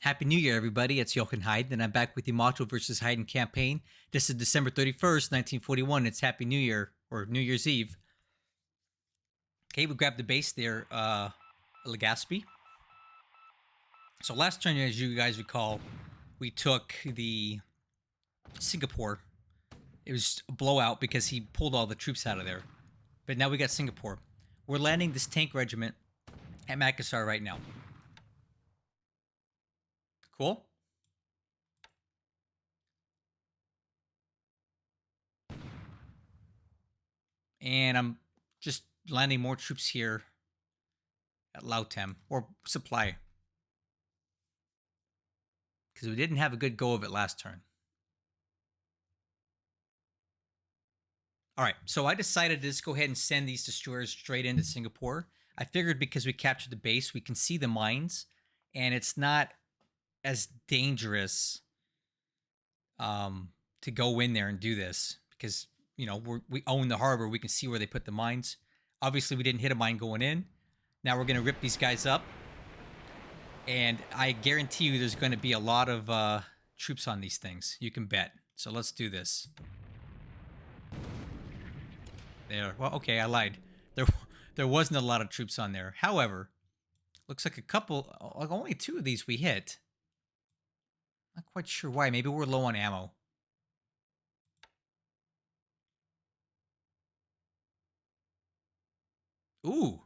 Happy New Year, everybody. It's Jochen Heiden, and I'm back with the Macho versus Heiden campaign. This is December 31st, 1941. It's Happy New Year, or New Year's Eve. Okay, we grabbed the base there, Legazpi. So last turn, as you guys recall, we took the Singapore. It was a blowout because he pulled all the troops out of there. But now we got Singapore. We're landing this tank regiment at Makassar right now. Cool? And I'm just landing more troops here at Lautem, or supply. Because we didn't have a good go of it last turn. All right, so I decided to just go ahead and send these destroyers straight into Singapore. I figured because we captured the base, we can see the mines, and it's not as dangerous to go in there and do this because, you know, we own the harbor. We can see where they put the mines. Obviously, we didn't hit a mine going in. Now we're going to rip these guys up. And I guarantee you there's going to be a lot of troops on these things. You can bet. So let's do this. There. Well, okay, I lied. There wasn't a lot of troops on there. However, looks like a couple, like only two of these we hit. Not quite sure why. Maybe we're low on ammo. Ooh.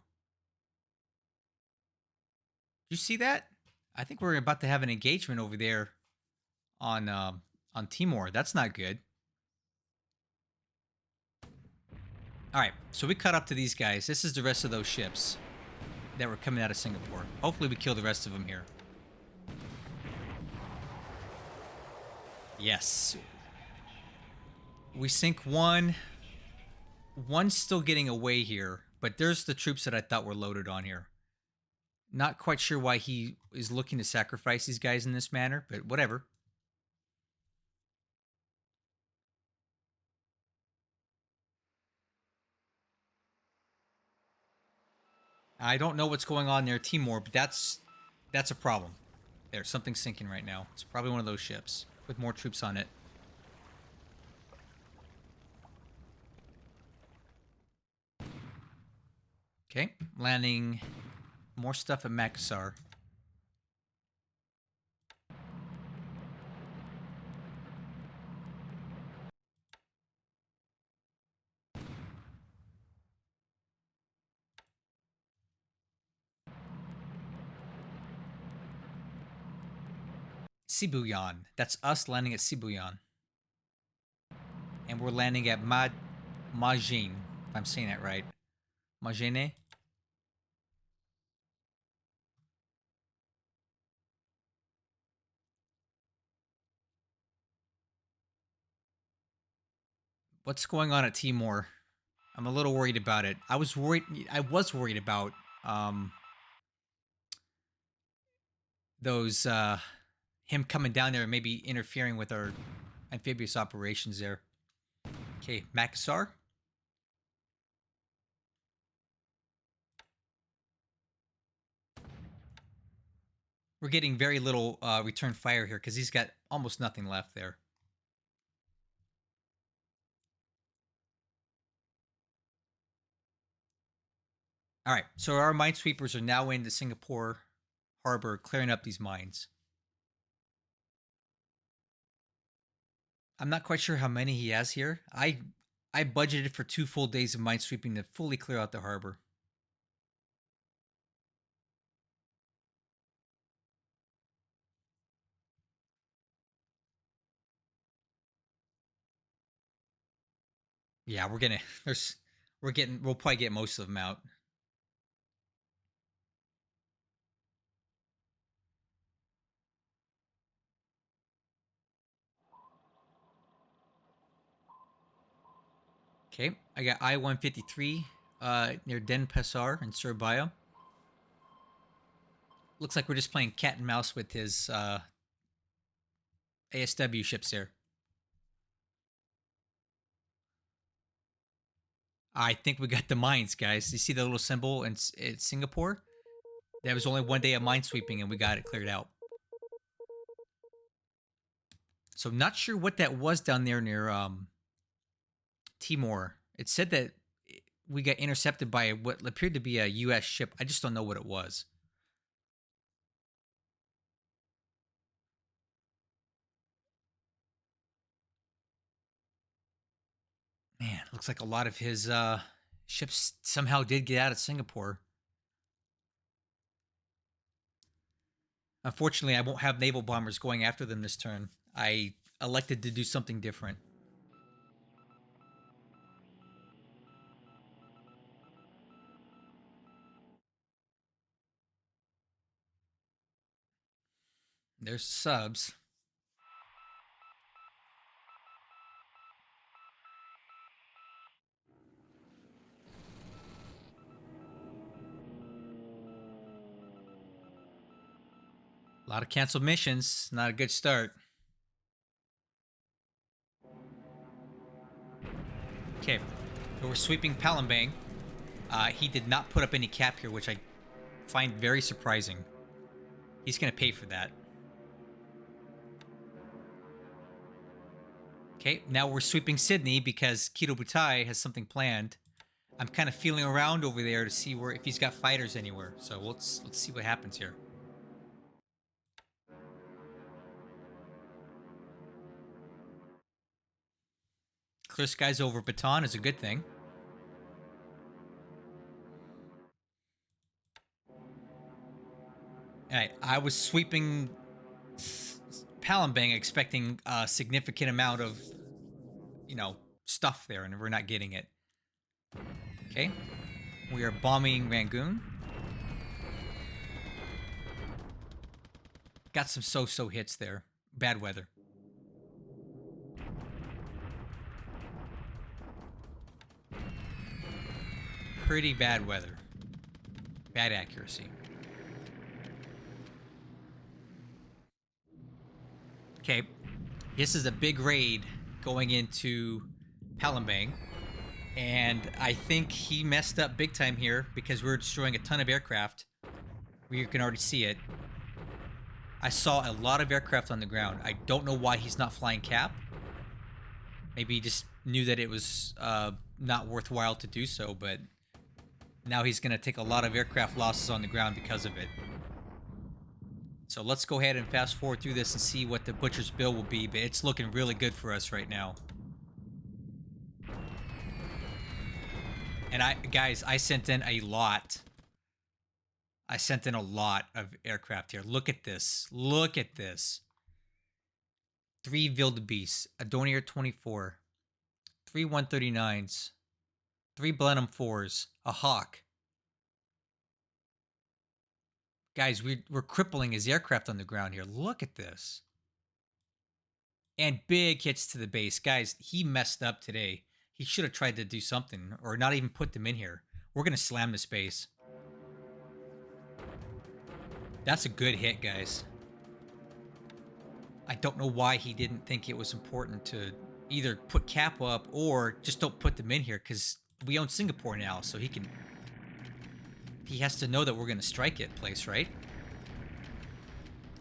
You see that? I think we're about to have an engagement over there on Timor. That's not good. All right, so we cut up to these guys. This is the rest of those ships that were coming out of Singapore. Hopefully we kill the rest of them here. Yes. We sink one. One's still getting away here, but there's the troops that I thought were loaded on here. Not quite sure why he is looking to sacrifice these guys in this manner, but whatever. I don't know what's going on there, Timor, but that's a problem. There's something sinking right now. It's probably one of those ships with more troops on it. Okay, landing more stuff at Makassar. Sibuyan. That's us landing at Sibuyan. And we're landing at Majin, if I'm saying that right. Majene? What's going on at Timor? I'm a little worried about it. I was worried about those him coming down there and maybe interfering with our amphibious operations there. Okay, Makassar. We're getting very little return fire here because he's got almost nothing left there. All right, so our minesweepers are now into Singapore harbor, clearing up these mines. I'm not quite sure how many he has here. I budgeted for 2 full days of minesweeping to fully clear out the harbor. Yeah, we'll probably get most of them out. Okay, I got I-153 near Denpasar in Surabaya. Looks like we're just playing cat and mouse with his ASW ships there. I think we got the mines, guys. You see the little symbol in Singapore? There was only 1 day of minesweeping and we got it cleared out. So not sure what that was down there near Timor. It said that we got intercepted by what appeared to be a U.S. ship. I just don't know what it was. Man, looks like a lot of his ships somehow did get out of Singapore. Unfortunately, I won't have naval bombers going after them this turn. I elected to do something different. There's subs. A lot of canceled missions. Not a good start. Okay, we're sweeping Palembang. He did not put up any cap here, which I find very surprising. He's going to pay for that. Okay, now we're sweeping Sydney because Kido Butai has something planned. I'm kind of feeling around over there to see if he's got fighters anywhere. So let's see what happens here. Clear skies over Bataan is a good thing. All right, I was sweeping Palembang expecting a significant amount of, stuff there, and we're not getting it. Okay, we are bombing Rangoon. Got some so-so hits there. Bad weather. Pretty bad weather. Bad accuracy. Okay, this is a big raid going into Palembang, and I think he messed up big time here because we're destroying a ton of aircraft. You can already see it. I saw a lot of aircraft on the ground. I don't know why he's not flying cap. Maybe he just knew that it was not worthwhile to do so, but now he's going to take a lot of aircraft losses on the ground because of it. So let's go ahead and fast forward through this and see what the butcher's bill will be, but it's looking really good for us right now. And guys, I sent in a lot. I sent in a lot of aircraft here. Look at this. Look at this. 3 Wildebeests, a Dornier 24, 3 139s, 3 Blenheim 4s, a Hawk. Guys, we're crippling his aircraft on the ground here. Look at this. And big hits to the base. Guys, he messed up today. He should have tried to do something or not even put them in here. We're going to slam this base. That's a good hit, guys. I don't know why he didn't think it was important to either put cap up or just don't put them in here, because we own Singapore now, so he has to know that we're going to strike it place, right?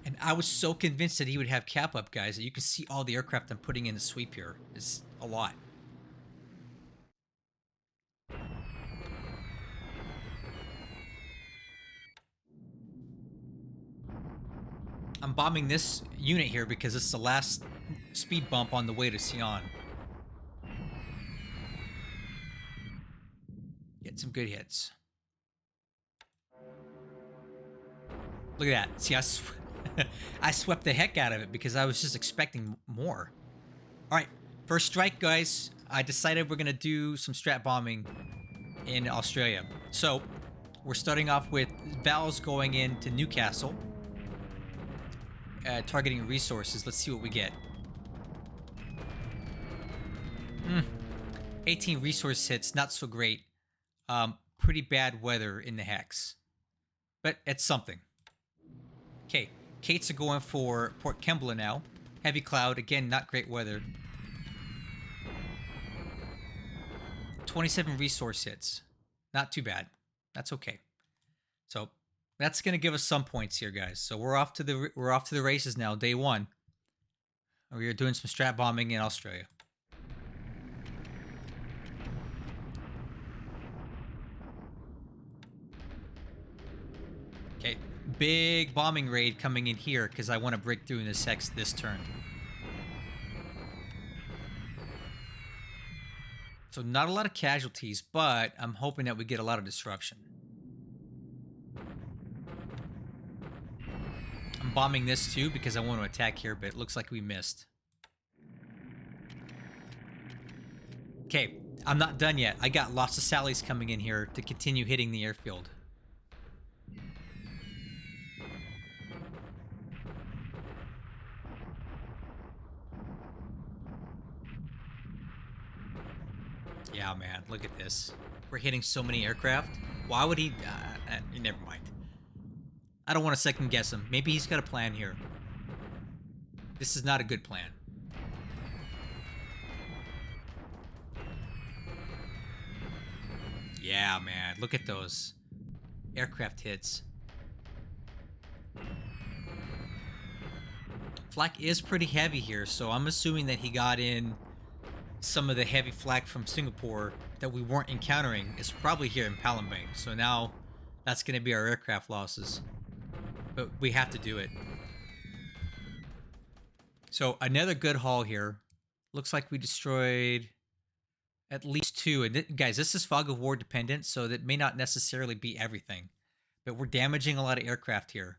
And I was so convinced that he would have cap up, guys, that you can see all the aircraft I'm putting in the sweep here. It's a lot. I'm bombing this unit here because it's the last speed bump on the way to Sian. Get some good hits. Look at that. See, I swept the heck out of it because I was just expecting more. All right, first strike, guys. I decided we're going to do some strat bombing in Australia. So we're starting off with Val's going into Newcastle. Targeting resources. Let's see what we get. 18 resource hits. Not so great. Pretty bad weather in the hex. But it's something. Okay. Kates are going for Port Kembla now. Heavy cloud. Again, not great weather. 27 resource hits. Not too bad. That's okay. So that's going to give us some points here, guys. So we're off to the races now, day one. We are doing some strat bombing in Australia. Okay, big bombing raid coming in here because I want to break through in this hex this turn. So not a lot of casualties, but I'm hoping that we get a lot of disruption. I'm bombing this too because I want to attack here, but it looks like we missed. Okay, I'm not done yet. I got lots of sallies coming in here to continue hitting the airfield. Yeah, man, look at this. We're hitting so many aircraft. Why would he... never mind. I don't want to second guess him. Maybe he's got a plan here. This is not a good plan. Yeah, man, look at those aircraft hits. Flak is pretty heavy here, so I'm assuming that he got in some of the heavy flak from Singapore that we weren't encountering is probably here in Palembang. So now that's going to be our aircraft losses. But we have to do it. So another good haul here. Looks like we destroyed at least 2. And guys, this is fog of war dependent, so that may not necessarily be everything. But we're damaging a lot of aircraft here.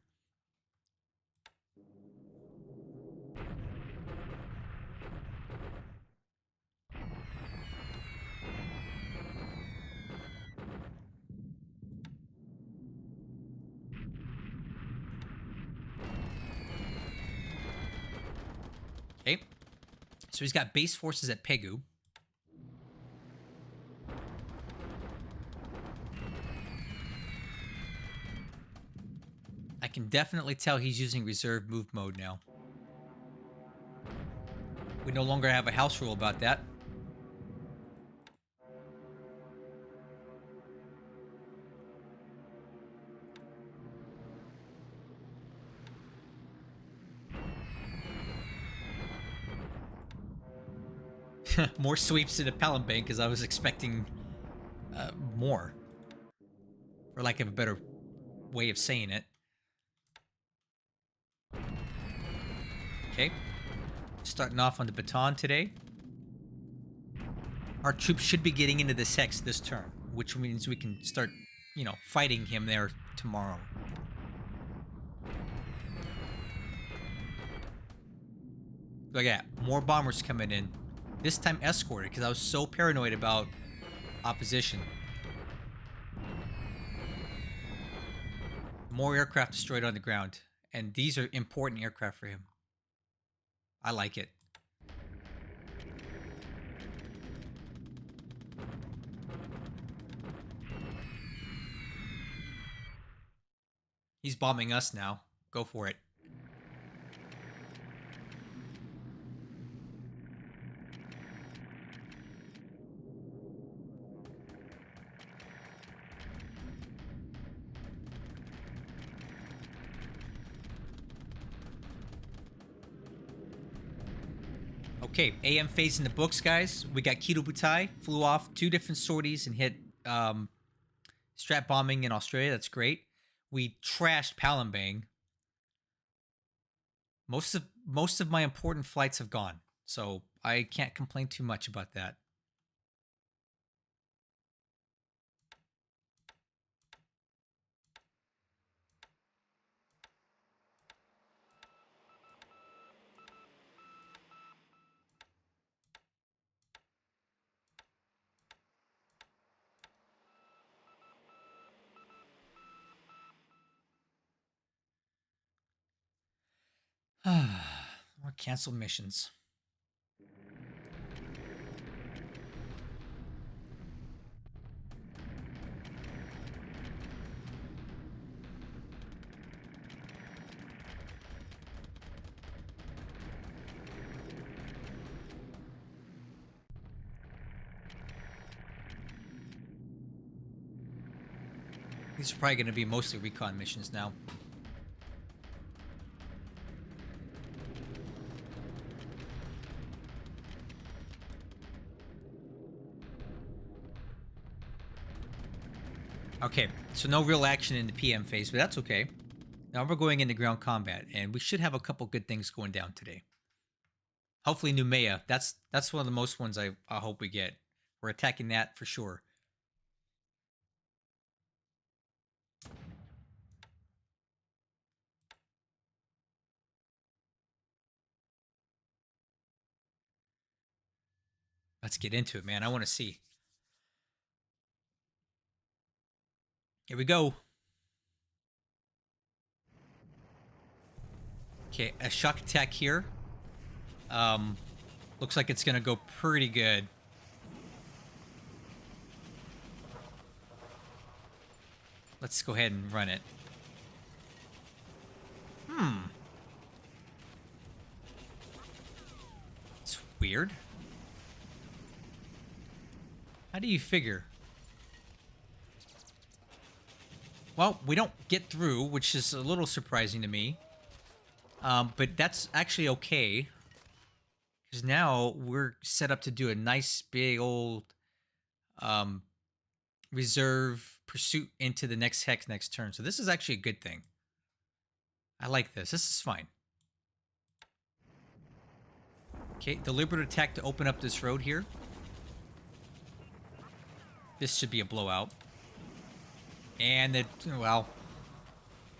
Okay, so he's got base forces at Pegu. I can definitely tell he's using reserve move mode now. We no longer have a house rule about that. More sweeps into Palembang because I was expecting more. For lack of a better way of saying it. Okay. Starting off on the baton today. Our troops should be getting into this hex this turn, which means we can start, you know, fighting him there tomorrow. Look at that. More bombers coming in. This time escorted because I was so paranoid about opposition. More aircraft destroyed on the ground. And these are important aircraft for him. I like it. He's bombing us now. Go for it. Okay, AM phase in the books, guys. We got Kido Butai, flew off 2 different sorties and hit strat bombing in Australia. That's great. We trashed Palembang. Most of my important flights have gone, so I can't complain too much about that. More canceled missions. These are probably going to be mostly recon missions now. Okay, so no real action in the PM phase, but that's okay. Now we're going into ground combat, and we should have a couple good things going down today. Hopefully Noumea. That's one of the most ones I hope we get. We're attacking that for sure. Let's get into it, man. I want to see. Here we go. Okay, a shock attack here. Looks like it's gonna go pretty good. Let's go ahead and run it. It's weird. How do you figure? Well, we don't get through, which is a little surprising to me. But that's actually okay. Because now we're set up to do a nice big old reserve pursuit into the next hex next turn. So this is actually a good thing. I like this. This is fine. Okay, deliberate attack to open up this road here. This should be a blowout. And it, well,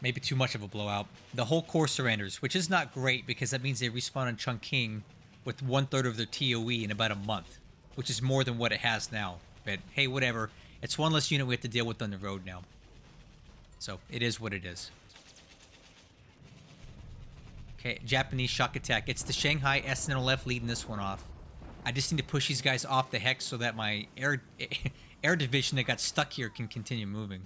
maybe too much of a blowout. The whole core surrenders, which is not great because that means they respawn on Chungking with 1/3 of their TOE in about a month, which is more than what it has now. But hey, whatever. It's one less unit we have to deal with on the road now. So it is what it is. Okay, Japanese shock attack. It's the Shanghai SNLF leading this one off. I just need to push these guys off the hex so that my air division that got stuck here can continue moving.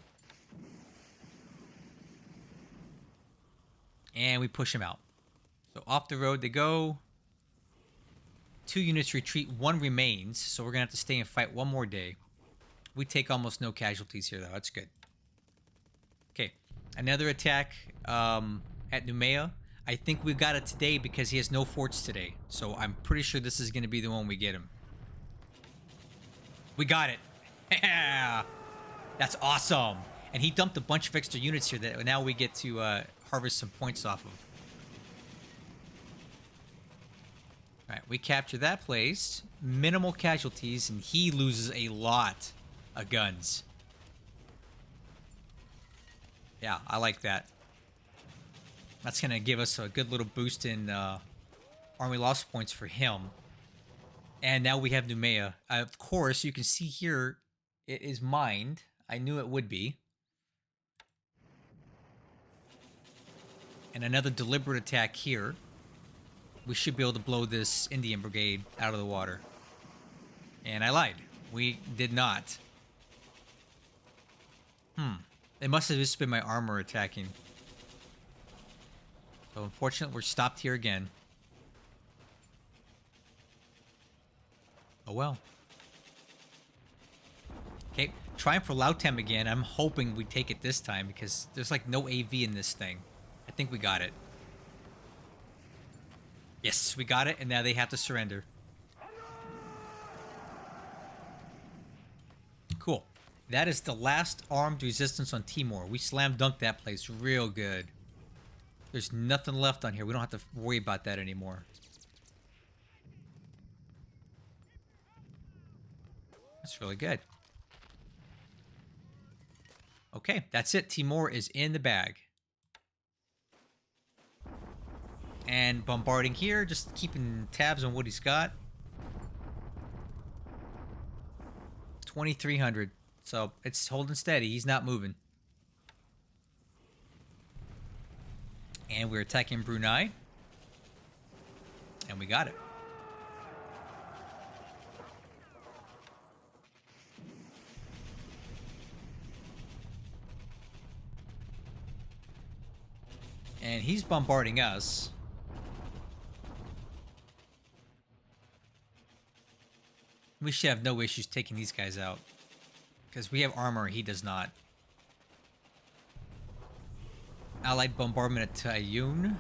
And we push them out. So off the road they go. 2 units retreat, 1 remains. So we're going to have to stay and fight one more day. We take almost no casualties here, though. That's good. Okay. Another attack at Noumea. I think we got it today because he has no forts today. So I'm pretty sure this is going to be the one we get him. We got it. Yeah. That's awesome. And he dumped a bunch of extra units here that now we get to harvest some points off of. Alright, we capture that place. Minimal casualties, and he loses a lot of guns. Yeah, I like that. That's going to give us a good little boost in army loss points for him. And now we have Noumea. Of course, you can see here, it is mined. I knew it would be. And another deliberate attack here. We should be able to blow this Indian brigade out of the water. And I lied. We did not. It must have just been my armor attacking. So unfortunately, we're stopped here again. Oh well. Okay, trying for Lautem again. I'm hoping we take it this time because there's like no AV in this thing. I think we got it. Yes, we got it, and now they have to surrender. Cool. That is the last armed resistance on Timor. We slam dunked that place real good. There's nothing left on here. We don't have to worry about that anymore. That's really good. Okay, that's it. Timor is in the bag. And bombarding here, just keeping tabs on what he's got. 2,300. So it's holding steady. He's not moving. And we're attacking Brunei. And we got it. And he's bombarding us. We should have no issues taking these guys out. Because we have armor, he does not. Allied bombardment at Taiyun.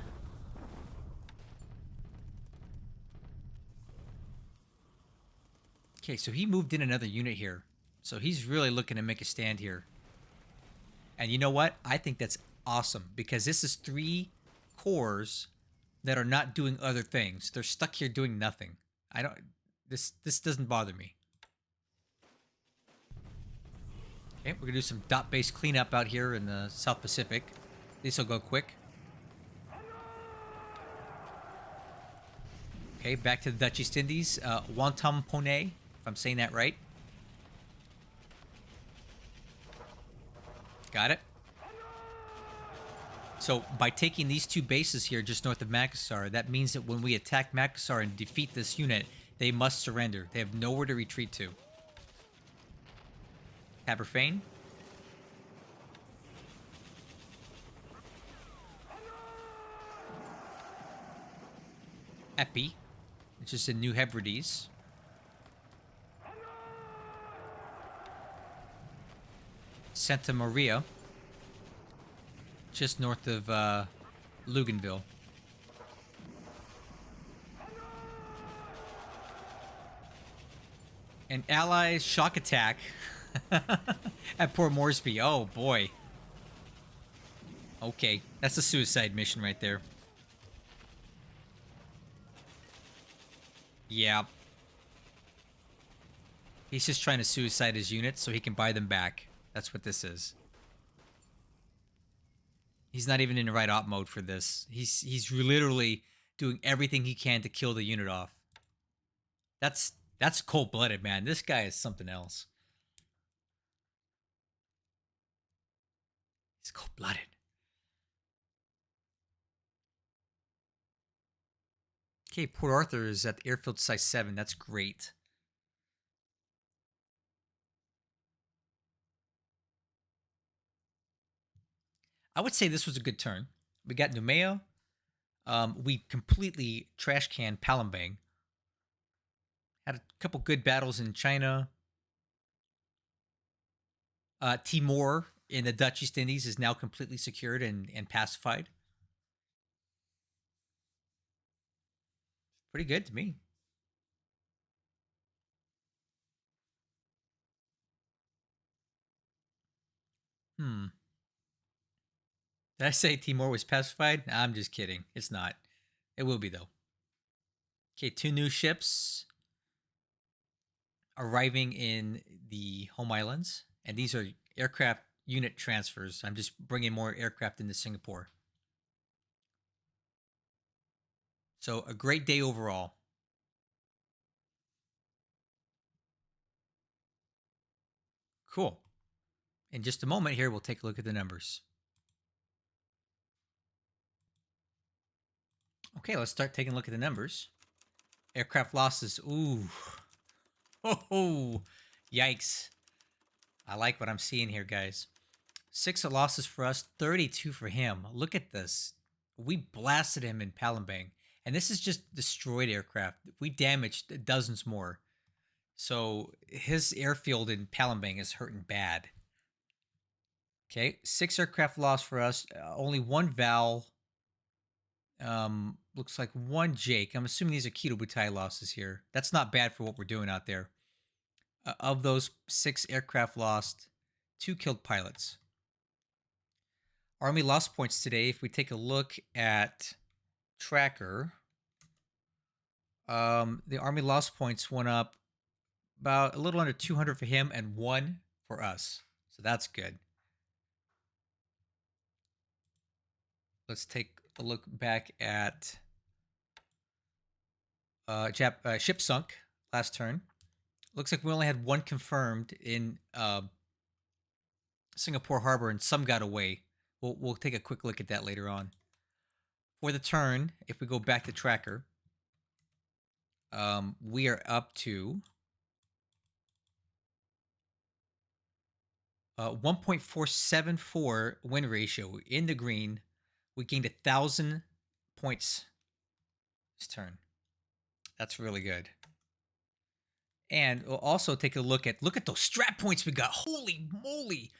Okay, so he moved in another unit here. So he's really looking to make a stand here. And you know what? I think that's awesome because this is 3 cores that are not doing other things. They're stuck here doing nothing. I don't. This doesn't bother me. Okay, we're gonna do some dot-based cleanup out here in the South Pacific. This will go quick. Okay, back to the Dutch East Indies. Wantampone, if I'm saying that right. Got it. So by taking these 2 bases here just north of Makassar, that means that when we attack Makassar and defeat this unit, they must surrender. They have nowhere to retreat to. Haberfane. Epi, which is in New Hebrides. Santa Maria, just north of Luganville. An Allies shock attack at Port Moresby. Oh boy. Okay, that's a suicide mission right there. Yeah. He's just trying to suicide his units so he can buy them back. That's what this is. He's not even in the right op mode for this. He's literally doing everything he can to kill the unit off. That's cold-blooded, man. This guy is something else. He's cold-blooded. Okay, Port Arthur is at airfield size 7. That's great. I would say this was a good turn. We got Noumea. We completely trash canned Palembang. Had a couple good battles in China. Timor in the Dutch East Indies is now completely secured and pacified. Pretty good to me. Did I say Timor was pacified? Nah, I'm just kidding. It's not. It will be, though. Okay, 2 new ships arriving in the home islands. And these are aircraft unit transfers. I'm just bringing more aircraft into Singapore. So a great day overall. Cool. In just a moment here, we'll take a look at the numbers. Okay, let's start taking a look at the numbers. Aircraft losses. Ooh. Oh, yikes. I like what I'm seeing here, guys. 6 losses for us, 32 for him. Look at this. We blasted him in Palembang. And this is just destroyed aircraft. We damaged dozens more. So his airfield in Palembang is hurting bad. Okay, 6 aircraft lost for us. Only 1 Val. Looks like 1 Jake. I'm assuming these are Keto Butai losses here. That's not bad for what we're doing out there. Of those 6 aircraft lost, 2 killed pilots. Army lost points today. If we take a look at Tracker, the Army lost points went up about a little under 200 for him and 1 for us. So that's good. Let's take a look back at ship sunk last turn. Looks like we only had 1 confirmed in Singapore Harbor, and some got away. We'll take a quick look at that later on. For the turn, if we go back to Tracker, we are up to 1.474 win ratio in the green. We gained 1,000 points this turn. That's really good. And we'll also take a look at those strat points we got. Holy moly.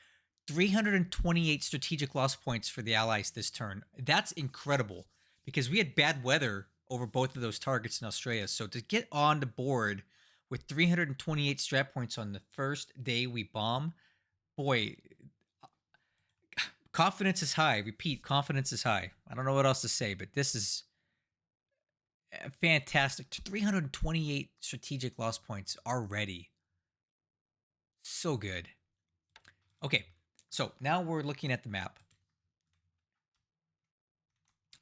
328 strategic loss points for the Allies this turn. That's incredible because we had bad weather over both of those targets in Australia. So to get on the board with 328 strat points on the first day we bomb, boy, Confidence is high. Repeat, confidence is high. I don't know what else to say, but this is fantastic. 328 strategic loss points already. So good. Okay, so now we're looking at the map.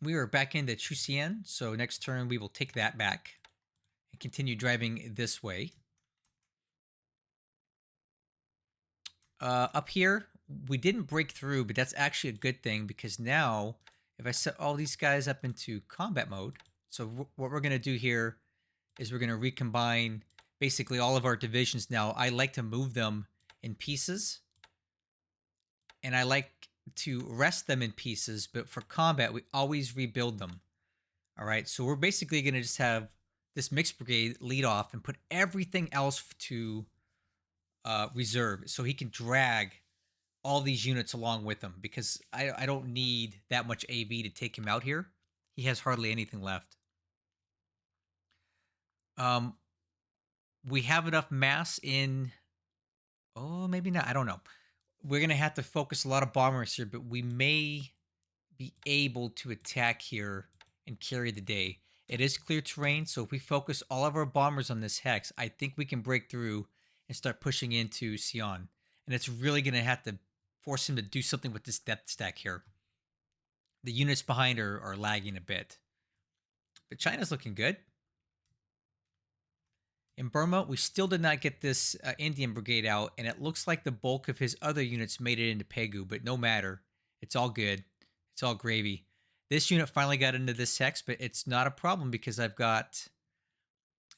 We are back into Chusian, so next turn we will take that back and continue driving this way. Up here, we didn't break through, but that's actually a good thing because now if I set all these guys up into combat mode, so what we're going to do here is we're going to recombine basically all of our divisions now. I like to move them in pieces, and I like to rest them in pieces, but for combat, we always rebuild them. All right, so we're basically going to just have this mixed brigade lead off and put everything else to reserve so he can drag all these units along with him because I don't need that much AV to take him out here. He has hardly anything left. We have enough mass in... Oh, maybe not. I don't know. We're going to have to focus a lot of bombers here, but we may be able to attack here and carry the day. It is clear terrain, so if we focus all of our bombers on this hex, I think we can break through and start pushing into Sian. And it's really going to have to force him to do something with this depth stack here. The units behind are lagging a bit. But China's looking good. In Burma, we still did not get this Indian brigade out, and it looks like the bulk of his other units made it into Pegu, but no matter. It's all good. It's all gravy. This unit finally got into this hex, but it's not a problem because I've got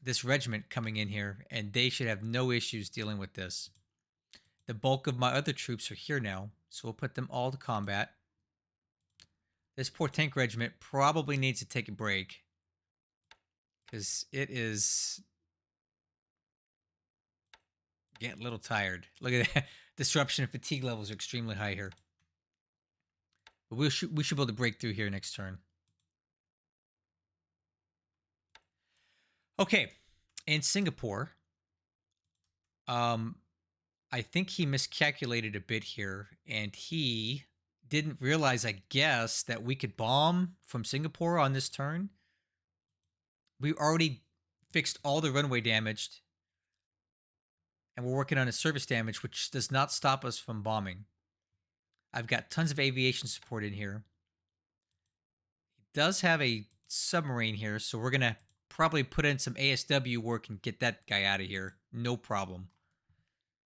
this regiment coming in here, and they should have no issues dealing with this. The bulk of my other troops are here now, so we'll put them all to combat. This poor tank regiment probably needs to take a break because it is getting a little tired. Look at that. Disruption and fatigue levels are extremely high here. But we should be able to break through here next turn. Okay, in Singapore, I think he miscalculated a bit here, and he didn't realize, I guess, that we could bomb from Singapore on this turn. We already fixed all the runway damaged, and we're working on a service damage, which does not stop us from bombing. I've got tons of aviation support in here. He does have a submarine here, so we're going to probably put in some ASW work and get that guy out of here. No problem.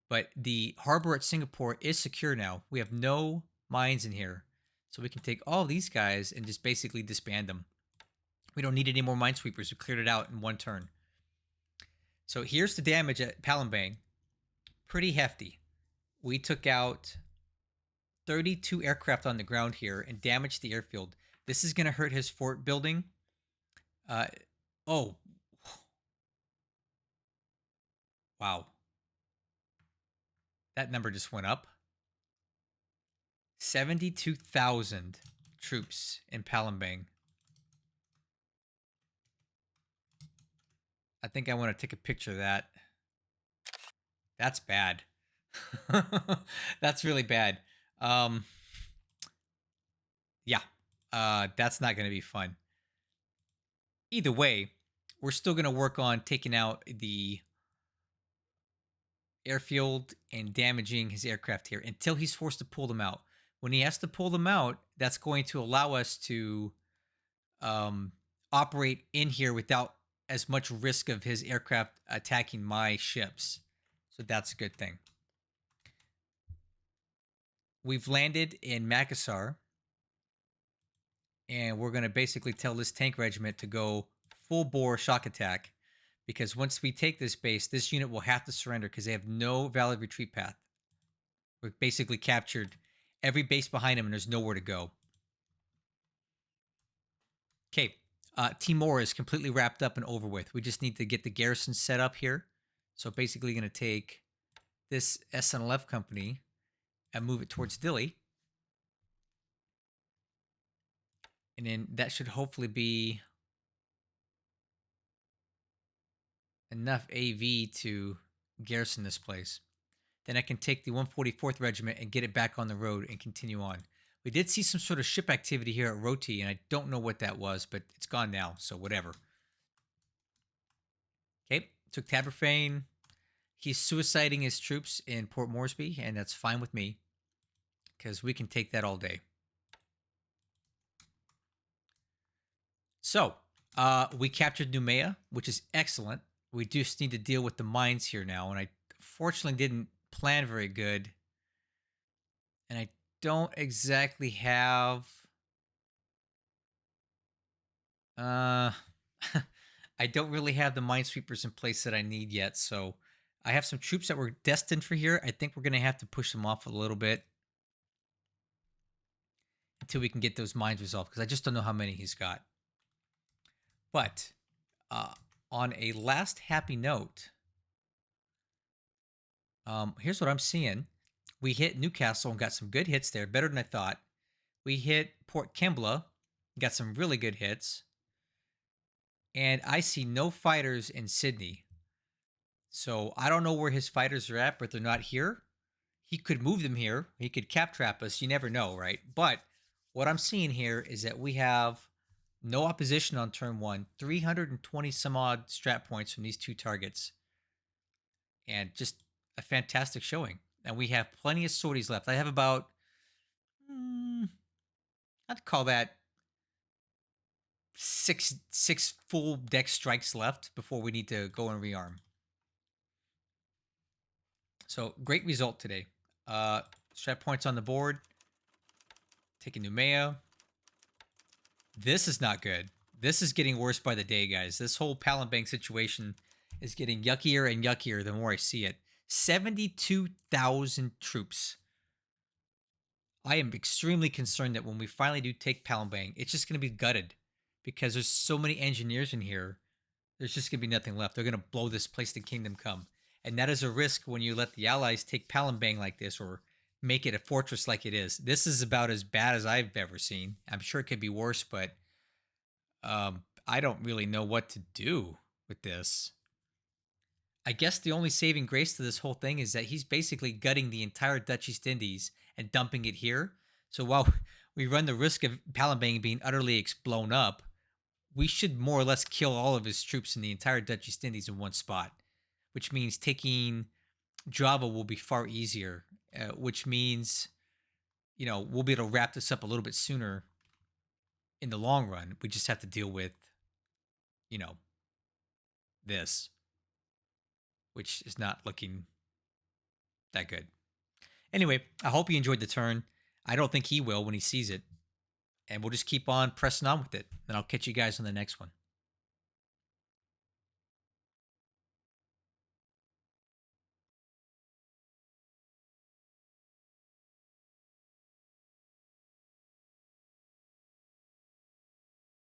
But the harbor at Singapore is secure now. We have no mines in here. So we can take all these guys and just basically disband them. We don't need any more minesweepers. We cleared it out in one turn. So here's the damage at Palembang. Pretty hefty. We took out 32 aircraft on the ground here and damaged the airfield. This is going to hurt his fort building. Oh. Wow. That number just went up. 72,000 troops in Palembang. I think I want to take a picture of that. That's bad. That's really bad. Yeah. That's not going to be fun. Either way, we're still going to work on taking out the airfield and damaging his aircraft here until he's forced to pull them out. When he has to pull them out, that's going to allow us to operate in here without as much risk of his aircraft attacking my ships. So that's a good thing. We've landed in Makassar, and we're going to basically tell this tank regiment to go full bore shock attack, because once we take this base, this unit will have to surrender because they have no valid retreat path. We've basically captured every base behind them, and there's nowhere to go. Okay, Timor is completely wrapped up and over with. We just need to get the garrison set up here. So basically going to take this SNLF company and move it towards Dili. And then that should hopefully be enough AV to garrison this place. Then I can take the 144th Regiment and get it back on the road and continue on. We did see some sort of ship activity here at Roti, and I don't know what that was, but it's gone now, so whatever. Okay, took Taberfane. He's suiciding his troops in Port Moresby, and that's fine with me, because we can take that all day. So, we captured Noumea, which is excellent. We just need to deal with the mines here now, and I fortunately didn't plan very good. And I don't exactly have... I don't really have the minesweepers in place that I need yet, so I have some troops that were destined for here. I think we're going to have to push them off a little bit until we can get those mines resolved, because I just don't know how many he's got. But on a last happy note, here's what I'm seeing. We hit Newcastle and got some good hits there, better than I thought. We hit Port Kembla, got some really good hits. And I see no fighters in Sydney. So I don't know where his fighters are at, but they're not here. He could move them here. He could cap trap us. You never know, right? But what I'm seeing here is that we have no opposition on turn 1, 320 some odd strat points from these 2 targets. And just a fantastic showing. And we have plenty of sorties left. I have about, I'd call that six full deck strikes left before we need to go and rearm. So great result today. Strat points on the board. Taking Noumea. This is not good. This is getting worse by the day, guys. This whole Palembang situation is getting yuckier and yuckier the more I see it. 72,000 troops. I am extremely concerned that when we finally do take Palembang, it's just going to be gutted because there's so many engineers in here. There's just going to be nothing left. They're going to blow this place to Kingdom Come. And that is a risk when you let the Allies take Palembang like this or make it a fortress like it is. This is about as bad as I've ever seen. I'm sure it could be worse, but I don't really know what to do with this. I guess the only saving grace to this whole thing is that he's basically gutting the entire Dutch East Indies and dumping it here. So while we run the risk of Palembang being utterly blown up, we should more or less kill all of his troops in the entire Dutch East Indies in one spot, which means taking Java will be far easier, which means, you know, we'll be able to wrap this up a little bit sooner in the long run. We just have to deal with, you know, this, which is not looking that good. Anyway, I hope you enjoyed the turn. I don't think he will when he sees it. And we'll just keep on pressing on with it. And I'll catch you guys on the next one.